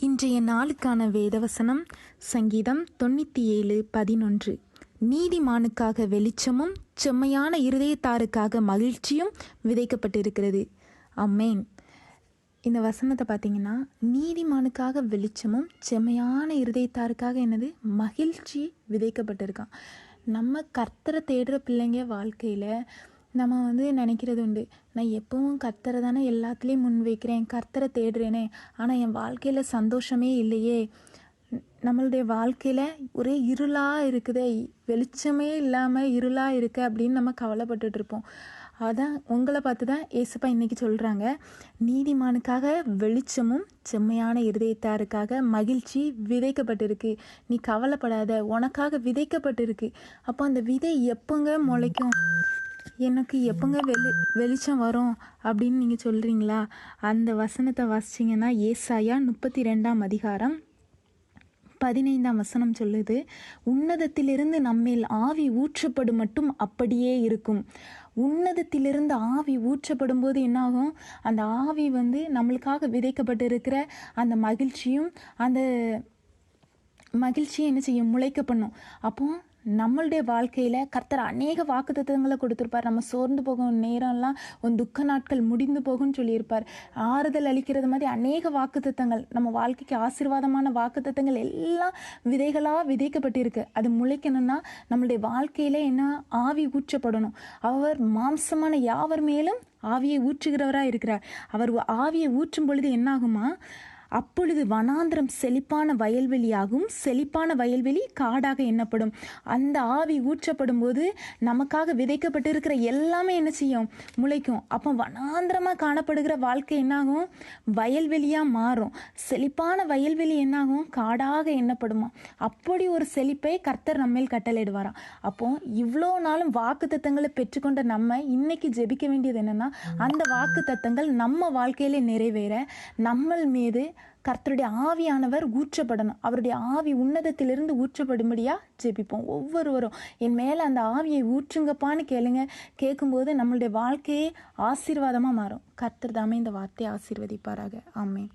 இன்றைய நாளுக்கான வேதவசனம் சங்கீதம் 97:11. நீதிமானுக்காக வெளிச்சமும் செம்மையான இருதயத்தாருக்காக மகிழ்ச்சியும் விதைக்கப்பட்டிருக்கிறது. ஆமென். இந்த வசனத்தை பார்த்தீங்கன்னா, நீதிமானுக்காக வெளிச்சமும் செம்மையான இருதயத்தாருக்காக என்னது மகிழ்ச்சி விதைக்கப்பட்டிருக்கான். நம்ம கர்த்தரை தேடுற பிள்ளைங்க வாழ்க்கையில் நம்ம நினைக்கிறது உண்டு, நான் எப்பவும் கர்த்தரை தானே எல்லாத்துலேயும் முன் வைக்கிறேன், கர்த்தரை தேடுறேனே, ஆனால் என் வாழ்க்கையில் சந்தோஷமே இல்லையே, நம்மளுடைய வாழ்க்கையில் ஒரே இருளாக இருக்குதே, வெளிச்சமே இல்லாமல் இருளாக இருக்கு அப்படின்னு நம்ம கவலைப்பட்டுட்டு இருப்போம். அதான் உங்களை பார்த்து தான் ஏசப்பா இன்றைக்கி சொல்கிறாங்க, நீதிமானுக்காக வெளிச்சமும் செம்மையான இருதயத்தாருக்காக மகிழ்ச்சி விதைக்கப்பட்டிருக்கு, நீ கவலைப்படாத, உனக்காக விதைக்கப்பட்டிருக்கு. அப்போ அந்த விதை எப்போங்க முளைக்கும், எனக்கு எப்போங்க வெளிச்சம் வரும் அப்படின்னு நீங்கள் சொல்கிறீங்களா? அந்த வசனத்தை வாசிச்சிங்கன்னா ஏசாயா 32:15 சொல்லுது, உன்னதத்திலிருந்து நம்மேல் ஆவி ஊற்றப்படும் மட்டும் அப்படியே இருக்கும். உன்னதத்திலிருந்து ஆவி ஊற்றப்படும் போது என்னாகும், அந்த ஆவி நம்மளுக்காக விதைக்கப்பட்டு இருக்கிற அந்த அந்த மகிழ்ச்சியை என்ன செய்யும், முளைக்க பண்ணும். அப்போ நம்மளுடைய வாழ்க்கையில் கர்த்தர் அநேக வாக்குத்தத்தங்களை கொடுத்துருப்பார். நம்ம சோர்ந்து போகும் நேரம்லாம் துக்க நாட்கள் முடிந்து போகும்னு சொல்லியிருப்பார். ஆறுதல் அளிக்கிறது மாதிரி அநேக வாக்குத்தத்தங்கள், நம்ம வாழ்க்கைக்கு ஆசீர்வாதமான வாக்குத்தத்தங்கள் எல்லாம் விதைகளாக விதைக்கப்பட்டிருக்கு. அது முளைக்கணும்னா நம்மளுடைய வாழ்க்கையில் என்ன, ஆவி ஊற்றப்படணும். அவர் மாம்சமான யாவர் மேலும் ஆவியை ஊற்றுகிறவராக இருக்கிறார். அவர் ஆவியை ஊற்றும் பொழுது என்னாகுமா, அப்பொழுது வனாந்திரம் செழிப்பான வயல்வெளியாகும், செழிப்பான வயல்வெளி காடாக எண்ணப்படும். அந்த ஆவி ஊற்றப்படும் போது நமக்காக விதைக்கப்பட்டு இருக்கிற எல்லாமே என்ன செய்யும், முளைக்கும். அப்போ வனாந்திரமாக காணப்படுகிற வாழ்க்கை என்னாகும், வயல்வெளியாக மாறும். செழிப்பான வயல்வெளி என்னாகும், காடாக எண்ணப்படுமா. அப்படி ஒரு செழிப்பை கர்த்தர் நம்மேல் கட்டளையிடுவாராம். அப்போ இவ்வளோ நாளும் வாக்கு தத்தங்களை பெற்றுக்கொண்ட நம்ம இன்னைக்கு ஜெபிக்க வேண்டியது என்னன்னா, அந்த வாக்கு தத்தங்கள் நம்ம வாழ்க்கையில நிறைவேற நம்ம மீது கர்த்தருடைய ஆவியானவர் ஊற்றப்படணும். அவருடைய ஆவி உன்னதத்திலிருந்து ஊற்றப்படும்படியா ஜெபிப்போம். ஒவ்வொருவரும் என் மேலே அந்த ஆவியை ஊற்றுங்கப்பான்னு கேட்கும்போது நம்மளுடைய வாழ்க்கையே ஆசீர்வாதமாக மாறும். கர்த்தர் தாமே இந்த வார்த்தையை ஆசீர்வதிப்பாராக. ஆமென்.